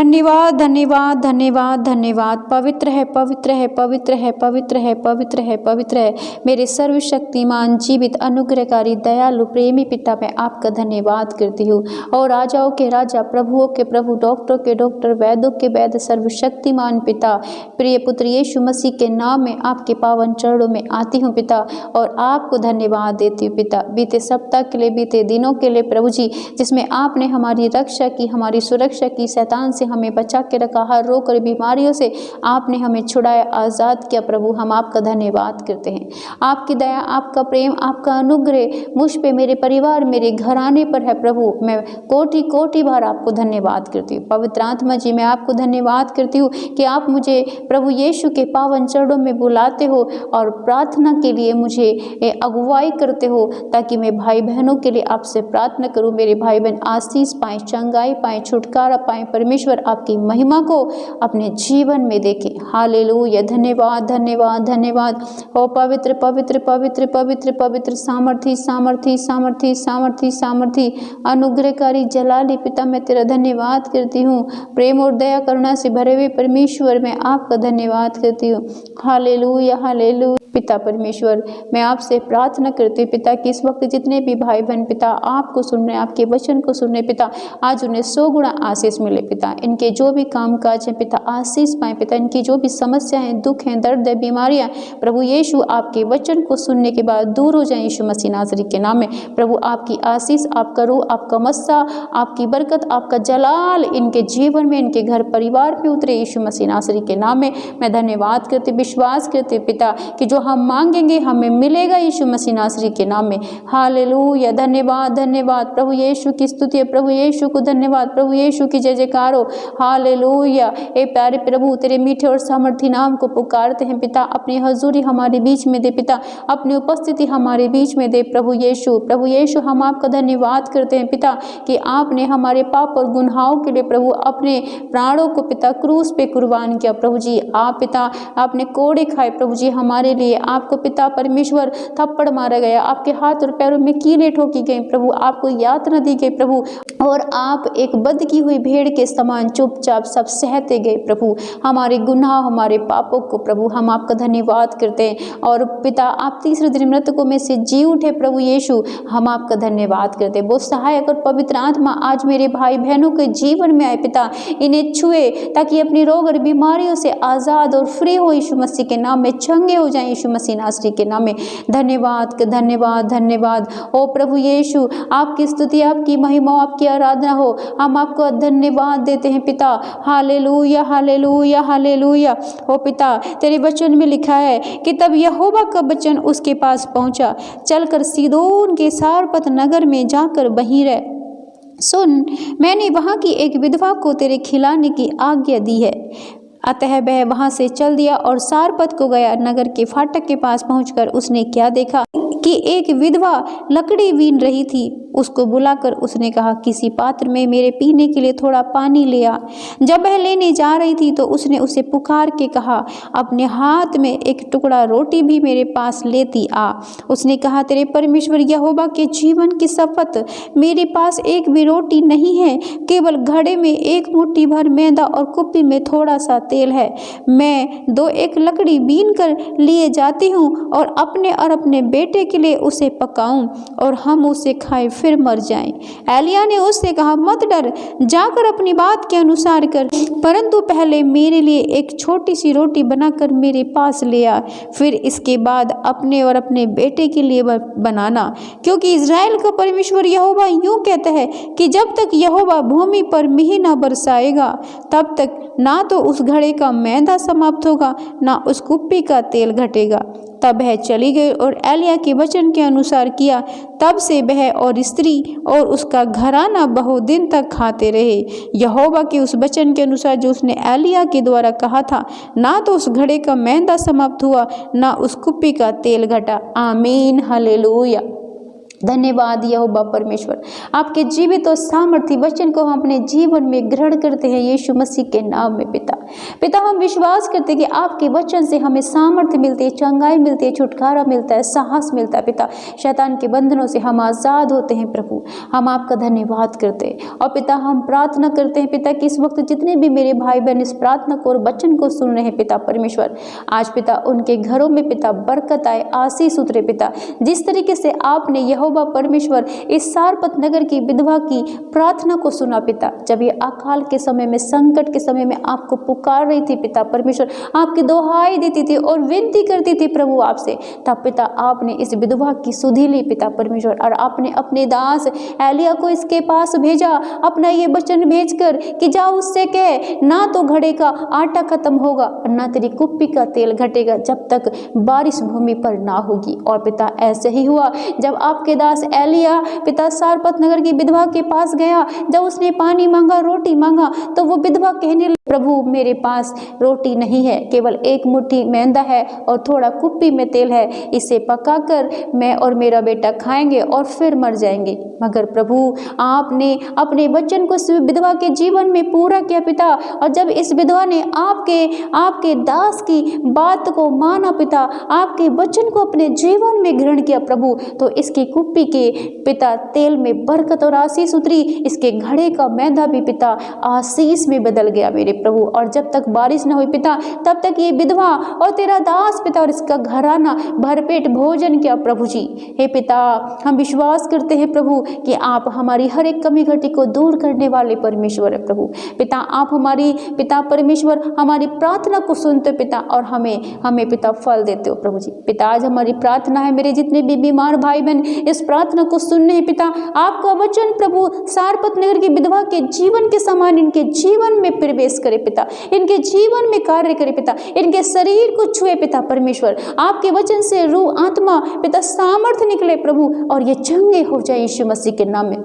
धन्यवाद धन्यवाद धन्यवाद धन्यवाद। पवित्र है पवित्र है पवित्र है पवित्र है पवित्र है पवित्र है मेरे सर्वशक्तिमान जीवित अनुग्रहकारी दयालु प्रेमी पिता, मैं आपका धन्यवाद करती हूँ। और राजाओं के राजा, प्रभुओं के प्रभु, डॉक्टरों के डॉक्टर, वैद्यों के वैद्य, सर्वशक्तिमान पिता, प्रिय पुत्र यीशु मसीह के नाम में आपके पावन चरणों में आती हूँ पिता, और आपको धन्यवाद देती हूँ पिता। बीते सप्ताह के लिए, बीते दिनों के लिए प्रभु जी, जिसमें आपने हमारी रक्षा की, हमारी सुरक्षा की, शैतान से हमें बचा के रखा, हर रोग और बीमारियों से आपने हमें छुड़ाया, आज़ाद किया प्रभु, हम आपका धन्यवाद करते हैं। आपकी दया, आपका प्रेम, आपका अनुग्रह मुझ पे, मेरे परिवार, मेरे घराने पर है प्रभु। मैं कोटि कोटि बार आपको धन्यवाद करती हूँ। पवित्र आत्मा जी, मैं आपको धन्यवाद करती हूँ कि आप मुझे प्रभु यीशु के पावन चरणों में बुलाते हो और प्रार्थना के लिए मुझे अगुवाई करते हो, ताकि मैं भाई बहनों के लिए आपसे प्रार्थना करूँ। मेरे भाई बहन आशीष पाएँ, चंगाई पाएँ, छुटकारा पाएँ। परमेश्वर आपकी महिमा को अपने जीवन में देखें। हालेलुया। धन्यवाद धन्यवाद धन्यवाद। ओ पवित्र पवित्र पवित्र पवित्र पवित्र सामर्थी सामर्थी सामर्थी सामर्थी सामर्थी अनुग्रहकारी जलाली पिता, मैं तेरा धन्यवाद करती हूँ। प्रेम और दया करुणा से भरे हुए परमेश्वर, मैं आपका धन्यवाद करती हूँ। Hallelujah hallelujah. पिता परमेश्वर, मैं आपसे प्रार्थना करती हूँ पिता कि इस वक्त जितने भी भाई बहन पिता आपको सुन रहे हैं, आपके वचन को सुन रहे पिता, आज उन्हें 100 गुणा आशीष मिले पिता। इनके जो भी काम काज हैं पिता, आशीष पाएँ पिता। इनकी जो भी समस्या हैं, दुख हैं, दर्द है, बीमारियाँ, प्रभु यीशु आपके वचन को सुनने के बाद दूर हो जाए यीशु मसीह नासरी के नाम में। प्रभु आपकी आशीष, आपका रूह, आपका मस्सा, आपकी बरकत, आपका जलाल इनके जीवन में, इनके घर परिवार पे उतरे यीशु मसीह नासरी के नाम में। मैं धन्यवाद करती, विश्वास करती पिता कि जो हम मांगेंगे हमें मिलेगा यीशु मसीह नासरी के नाम में। हालेलुया। धन्यवाद धन्यवाद। प्रभु यीशु की स्तुति है, प्रभु यीशु को धन्यवाद, प्रभु यीशु की जय जयकार हो। हालेलुया। ए प्यारे प्रभु, तेरे मीठे और सामर्थी नाम को पुकारते हैं पिता। अपनी हजूरी हमारे बीच में दे पिता, अपनी उपस्थिति हमारे बीच में दे प्रभु यीशु। प्रभु यीशु, हम आपका धन्यवाद करते हैं पिता कि आपने हमारे पाप और गुनाहों के लिए प्रभु अपने प्राणों को पिता क्रूस पे कुर्बान किया प्रभु जी। आप पिता, आपने कोड़े खाए प्रभु जी हमारे लिए। आपको पिता परमेश्वर थप्पड़ मारा गया, आपके हाथ और पैरों में कीलें ठोकी गई प्रभु, आपको यातना दी गई प्रभु, और आप एक बंद की हुई भेड़ के समान चुपचाप सब सहते गए प्रभु। हमारे गुनाह, हमारे पापों को प्रभु हम आपका धन्यवाद करते हैं। और पिता, आप तीसरे दिन मृतकों में से जी उठे प्रभु यीशु, हम आपका धन्यवाद करते हैं। वो सहायक और पवित्र आत्मा आज मेरे भाई बहनों के जीवन में आए पिता, इन्हें छुए ताकि अपनी रोग और बीमारियों से आज़ाद और फ्री हो यीशु मसीह के नाम में, चंगे हो जाए यीशु मसीह नासरी के नाम में। धन्यवाद धन्यवाद धन्यवाद। ओ प्रभु यीशु, आपकी स्तुति, आपकी महिमा, आपकी आराधना हो। हम आपको धन्यवाद देते हैं पिता। Hallelujah hallelujah hallelujah. ओ पिता, तेरे वचन में लिखा है कि तब यहोवा का वचन उसके पास पहुंचा, चलकर सीदोन के सारपत नगर में जाकर वहीं रह। सुन, मैंने वहां की एक विधवा को तेरे खिलाने की आज्ञा दी है। अतः वह वहां से चल दिया और सारपत को गया। नगर के फाटक के पास पहुंचकर उसने क्या देखा कि एक विधवा लकड़ी बीन रही थी। उसको बुलाकर उसने कहा, किसी पात्र में मेरे पीने के लिए थोड़ा पानी ले आ। जब वह लेने जा रही थी तो उसने उसे पुकार के कहा, अपने हाथ में एक टुकड़ा रोटी भी मेरे पास लेती आ। उसने कहा, तेरे परमेश्वर यहोवा के जीवन की शपथ, मेरे पास एक भी रोटी नहीं है, केवल घड़े में एक मुट्ठी भर मैदा और कुप्पी में थोड़ा सा तेल है। मैं 2-1 लकड़ी बीन कर लिए जाती हूँ और अपने बेटे के लिए उसे पकाऊं और हम उसे खाएं, फिर मर जाएं। एलिया ने उससे कहा, मत डर, जाकर अपनी बात के अनुसार कर, परंतु पहले मेरे लिए एक छोटी सी रोटी बनाकर मेरे पास ले आ, फिर इसके बाद अपने और अपने बेटे के लिए बनाना। क्योंकि इज़राइल का परमेश्वर यहोवा यूं कहता है कि जब तक यहोवा भूमि पर मेंह न बरसाएगा, तब तक ना तो उस घड़े का मैदा समाप्त होगा, ना उस कुप्पी का तेल घटेगा। तब वह चली गई और एलिया के वचन के अनुसार किया। तब से वह और स्त्री और उसका घराना बहुत दिन तक खाते रहे, यहोवा के उस वचन के अनुसार जो उसने एलिया के द्वारा कहा था। ना तो उस घड़े का मैदा समाप्त हुआ, ना उस कुप्पी का तेल घटा। आमीन हालेलुया। धन्यवाद यहोवा परमेश्वर, आपके जीवित और सामर्थी वचन को हम अपने जीवन में ग्रहण करते हैं यीशु मसीह के नाम में। पिता हम विश्वास करते हैं कि आपके वचन से हमें सामर्थ्य मिलती है, चंगाई मिलती है, छुटकारा मिलता है, साहस मिलता है। पिता शैतान के बंधनों से हम आज़ाद होते हैं। प्रभु हम आपका धन्यवाद करते हैं और पिता हम प्रार्थना करते हैं पिता कि इस वक्त जितने भी मेरे भाई बहन इस प्रार्थना को और वचन को सुन रहे हैं पिता परमेश्वर, आज पिता उनके घरों में पिता बरकत आए, आशीष उतरे। पिता जिस तरीके से आपने यहोवा परमेश्वर इस सारपत नगर की विधवा की प्रार्थना को सुना पिता, जब ये अकाल के समय में, संकट के समय में आपको पुकार रही थी पिता परमेश्वर, आपकी दोहाई देती थी और विनती करती थी प्रभु आपसे, तब पिता आपने इस विधवा की सुधि ली पिता परमेश्वर और आपने अपने दास एलिया को इसके पास भेजा, अपना ये वचन भेजकर कि जाओ उससे कहे ना तो घड़े का आटा खत्म होगा और ना तेरी कुप्पी का तेल घटेगा जब तक बारिश भूमि पर ना होगी। और पिता ऐसे ही हुआ, जब आपके दास एलिया पिता सारपत नगर की विधवा के पास गया, जब उसने पानी मांगा, रोटी मांगा, तो वो विधवा कहने लगी प्रभु मेरे पास रोटी नहीं है, केवल एक मुट्ठी मैदा है और थोड़ा कुप्पी में तेल है, इसे पकाकर मैं और मेरा बेटा खाएंगे और फिर मर जाएंगे। मगर प्रभु आपने अपने वचन को इस विधवा के जीवन में पूरा किया पिता, और जब इस विधवा ने आपके दास की बात को माना पिता, आपके वचन को अपने जीवन में ग्रहण किया प्रभु, तो इसकी कुप्पी के पिता तेल में बरकत और आशीष उतरी, इसके घड़े का मैदा भी पिता आशीष में बदल गया मेरे प्रभु। और जब तक बारिश न हुई पिता, तब तक ये विधवा और तेरा दास पिता और इसका घराना भरपेट भोजन किया प्रभु जी। हे पिता हम विश्वास करते हैं प्रभु कि आप हमारी हर एक कमी घटी को दूर करने वाले परमेश्वर है प्रभु। पिता आप हमारी पिता परमेश्वर हमारी प्रार्थना को सुनते पिता और हमें पिता फल देते हो प्रभु जी। पिता आज हमारी प्रार्थना है, मेरे जितने भी बीमार भाई बहन इस प्रार्थना को सुनने हैं पिता, आपका वचन प्रभु सारपत नगर की विधवा के जीवन के समान इनके जीवन में प्रवेश करे पिता, इनके जीवन में कार्य करे पिता, इनके शरीर को छुए पिता परमेश्वर, आपके वचन से रूह आत्मा पिता सामर्थ्य निकले प्रभु और ये चंगे हो जाए यीशु मसीह के नाम में,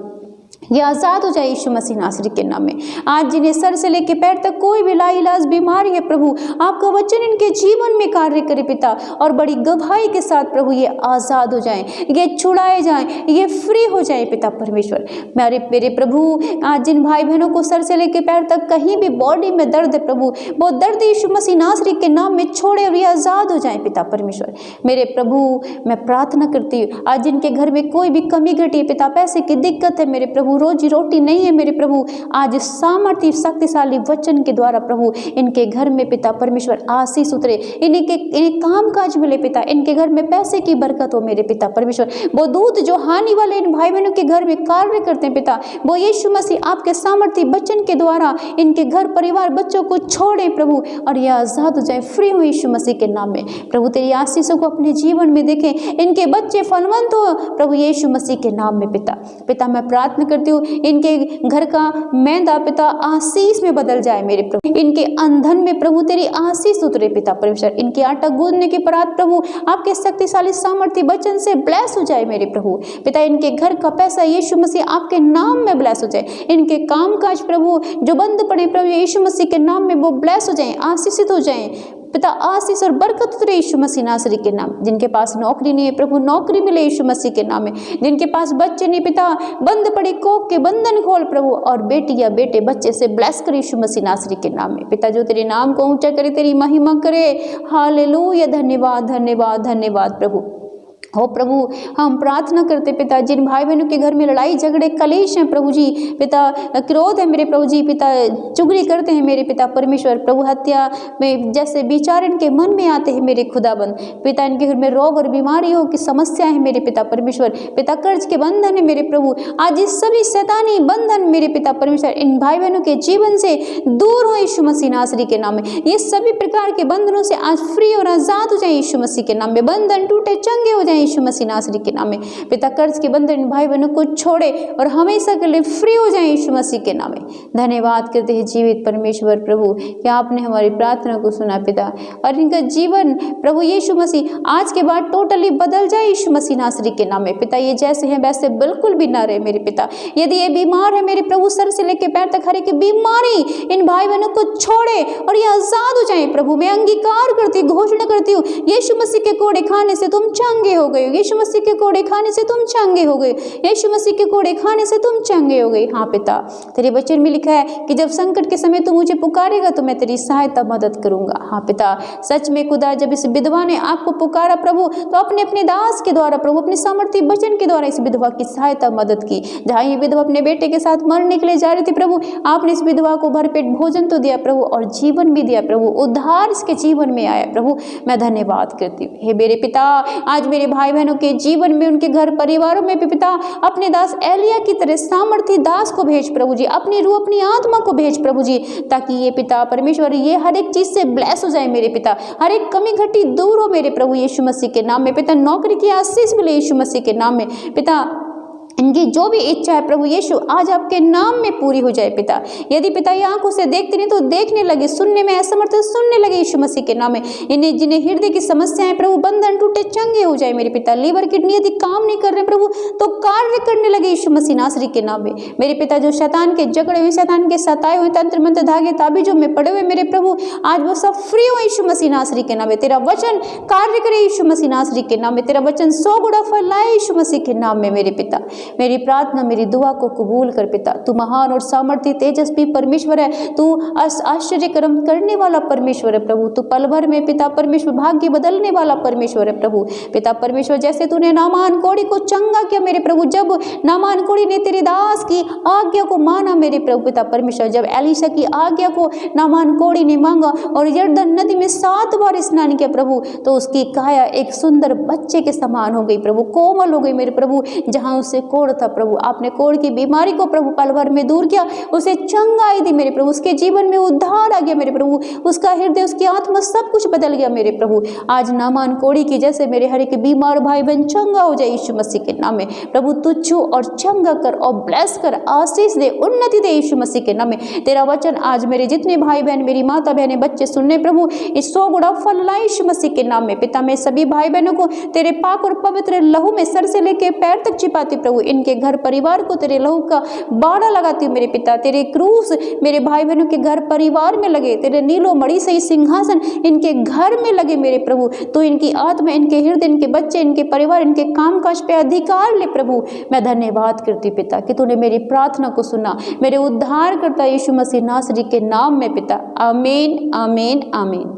ये आज़ाद हो जाए यीशु मसीह नासरी के नाम में। आज जिन्हें सर से लेकर पैर तक कोई भी लाइलाज बीमारी है प्रभु, आपका वचन इनके जीवन में कार्य करे पिता और बड़ी गवाही के साथ प्रभु ये आज़ाद हो जाएं, ये छुड़ाए जाएं, ये फ्री हो जाएं पिता परमेश्वर। मेरे प्रभु आज जिन भाई बहनों को सर से लेकर पैर तक कहीं भी बॉडी में दर्द है प्रभु, वो दर्द यीशु मसीह नासरी के नाम में छोड़े और ये आज़ाद हो जाएं पिता परमेश्वर। मेरे प्रभु मैं प्रार्थना करती हूँ आज जिनके घर में कोई भी कमी घटी है पिता, पैसे की दिक्कत है मेरे प्रभु, रोजी रोटी नहीं है मेरे प्रभु, आज सामर्थ्य शक्तिशाली वचन के द्वारा प्रभु इनके घर में पिता परमेश्वर आशीष उतरे, इन्हें काम काज मिले पिता, इनके घर में पैसे की बरकत हो मेरे पिता परमेश्वर। वो दूत जो हानि वाले इन भाई बहनों के घर में कार्य करते हैं पिता, वो यीशु मसीह आपके सामर्थ्य वचन के द्वारा इनके घर परिवार बच्चों को छोड़े प्रभु और ये आजाद हो जाए, फ्री हो यीशु मसीह के नाम में प्रभु। तेरी आशीषों को अपने जीवन में देखें, इनके बच्चे फलवंत हो प्रभु यीशु मसीह के नाम में पिता मैं प्रार्थना करती हूँ इनके घर का मैदा पिता आशीष में बदल जाए मेरे प्रभु, इनके अंधन में प्रभु तेरी आशीष उतरे पिता परमेश्वर, इनके आटा गूंदने के परात प्रभु आपके शक्तिशाली सामर्थ्य वचन से ब्लेस हो जाए मेरे प्रभु पिता, इनके घर का पैसा यीशु मसीह आपके नाम में ब्लेस हो जाए, इनके काम काज प्रभु जो बंद पड़े प्रभु यीशु मसीह के नाम में वो ब्लेस हो जाए, आशीषित हो जाए पिता, आशीष और बरकत उतरे यीशु मसीह नासरी के नाम। जिनके पास नौकरी नहीं है प्रभु नौकरी मिले यीशु मसीह के नाम में, जिनके पास बच्चे नहीं पिता बंद पड़ी कोख के बंधन खोल प्रभु और बेटी या बेटे बच्चे से ब्लेस करे यीशु मसीह नासरी के नाम में पिता, जो तेरे नाम को ऊंचा करे, तेरी महिमा करे। हालेलुया, धन्यवाद धन्यवाद धन्यवाद प्रभु। हो प्रभु हम प्रार्थना करते पिता जिन भाई बहनों के घर में लड़ाई झगड़े कलेश हैं प्रभु जी पिता, क्रोध है मेरे प्रभु जी पिता, चुगली करते हैं मेरे पिता परमेश्वर प्रभु, हत्या में जैसे विचार इनके मन में आते हैं मेरे खुदाबंद पिता, इनके घर में रोग और बीमारी हो की समस्या है मेरे पिता परमेश्वर पिता, कर्ज के बंधन है मेरे प्रभु, आज इस सभी शैतानी बंधन मेरे पिता परमेश्वर इन भाई बहनों के जीवन से दूर हो यीशु मसीह नासरी के नाम में, ये सभी प्रकार के बंधनों से आज फ्री और आजाद हो जाए यीशु मसीह के नाम में, बंधन टूटे चंगे हो जाए यीशु मसीह नासरी के नाम में पिता, कर्ज के बंधन इन भाई बहनों को छोड़े और हमेशा के लिए फ्री हो जाए यीशु मसीह के नाम में। धन्यवाद करते हैं जीवित परमेश्वर प्रभु कि आपने हमारी प्रार्थना को सुना पिता, और इनका जीवन प्रभु यीशु मसीह आज के बाद टोटली बदल जाए यीशु मसीह नासरी के नाम में पिता, ये जैसे हैं वैसे बिल्कुल भी ना रहे मेरे पिता, यदि ये बीमार है मेरे प्रभु सर से लेकर पैर तक हर एक बीमारी इन भाई बहनों को छोड़े और ये आजाद हो जाए प्रभु। मैं अंगीकार करती हूँ, घोषणा करती हूँ यीशु मसीह के कोड़े खाने से तुम चंगे हो गए, यीशु मसीह के कोड़े खाने से तुम चंगे हो गए, यीशु मसीह के कोड़े खाने से तुम चंगे हो गए। हाँ पिता, तेरे वचन में लिखा है कि जब संकट के समय तू मुझे पुकारेगा तो मैं तेरी सहायता मदद करूंगा। हाँ पिता, सच में खुदा, जब इस विधवा ने आपको पुकारा प्रभु, तो अपने अपने दास के द्वारा प्रभु, अपने सामर्थ्य वचन के द्वारा इस विधवा की सहायता मदद की। जहाँ ये विधवा अपने बेटे के साथ मरने के लिए जा रही थी प्रभु, आपने इस विधवा को भरपेट भोजन तो दिया प्रभु, और जीवन भी दिया प्रभु, उद्धार इसके जीवन में आया प्रभु। मैं धन्यवाद करती हूँ। हे मेरे पिता, आज मेरे भाई बहनों के जीवन में, उनके घर परिवारों में भी पिता, अपने दास एलिया की तरह सामर्थ्य दास को भेज प्रभु जी, अपनी रूह, अपनी आत्मा को भेज प्रभु जी, ताकि ये पिता परमेश्वर ये हर एक चीज से ब्लेस हो जाए मेरे पिता, हर एक कमी घटी दूर हो मेरे प्रभु यीशु मसीह के नाम में पिता। नौकरी की आशीष मिले यीशु मसीह के नाम में पिता। इनकी जो भी इच्छा है प्रभु यीशु आज आपके नाम में पूरी हो जाए पिता। यदि पिता ये आंखों से देखते नहीं तो देखने लगे, सुनने में असमर्थ सुनने लगे यीशु मसीह के नाम में। इन्हें जिन्हें हृदय की समस्याएं प्रभु, बंधन टूटे चंगे हो जाए मेरे पिता। लीवर किडनी यदि काम नहीं कर रहे प्रभु तो कार्य करने लगे यीशु मसीह नासरी के नाम में मेरे पिता। जो शैतान के जकड़े हुए, शैतान के सताए हुए, तंत्र मंत्र धागे ताबीजों में पड़े हुए मेरे प्रभु, आज वो सब फ्री हो यीशु मसीह नासरी के नाम में। तेरा वचन कार्य करे यीशु मसीह नासरी के नाम में। तेरा वचन 100 गुना फल लाए यीशु मसीह के नाम में मेरे पिता। मेरी प्रार्थना, मेरी दुआ को कबूल कर पिता। तू महान और सामर्थ्य तेजस्वी परमेश्वर है, तू आश्चर्य कर्म करने वाला परमेश्वर है प्रभु। तू पल भर में पिता परमेश्वर भाग्य बदलने वाला परमेश्वर है प्रभु। पिता परमेश्वर, जैसे तूने नामान कोढ़ी को चंगा किया मेरे प्रभु, जब नामान कोढ़ी ने तेरे दास की आज्ञा को माना मेरे प्रभु पिता परमेश्वर, जब एलीशा की आज्ञा को नामान कोढ़ी ने मांगा और यरदन नदी में 7 बार स्नान किया प्रभु, तो उसकी काया एक सुंदर बच्चे के समान हो गई प्रभु, कोमल हो गई मेरे प्रभु। जहां उसे कोढ़ था प्रभु, आपने कोढ़ की बीमारी को प्रभु पल भर में दूर किया, उसे चंगाई दी मेरे प्रभु, उसके जीवन में उद्धार आ गया मेरे प्रभु, उसका हृदय, उसकी आत्मा सब कुछ बदल गया मेरे प्रभु। आज नामान कोढ़ी की जैसे मेरे हर एक बीमार भाई बहन चंगा हो जाए यीशु मसीह के नाम में प्रभु। तू छू और चंगा कर और ब्लेस कर, आशीष दे, उन्नति दे यीशु मसीह के नाम में। तेरा वचन आज मेरे जितने भाई बहन, मेरी माता बहनें, बच्चे सुनने प्रभु, इस 100 गुना फल लाए यीशु मसीह के नाम में पिता। मैं सभी भाई बहनों को तेरे पाक और पवित्र लहू में सर से लेके पैर तक छिपाती प्रभु। इनके घर परिवार को तेरे लहू का बाड़ा लगाती हूँ मेरे पिता। तेरे क्रूस मेरे भाई बहनों के घर परिवार में लगे, तेरे नीलो मणि सही सिंहासन इनके घर में लगे मेरे प्रभु। तो इनकी आत्मा, इनके हृदय, इनके बच्चे, इनके परिवार, इनके कामकाज पे अधिकार ले प्रभु। मैं धन्यवाद करती पिता कि तूने मेरी प्रार्थना को सुना, मेरे उद्धार करता यीशु मसीह नासरी के नाम में पिता। आमीन, आमीन, आमीन।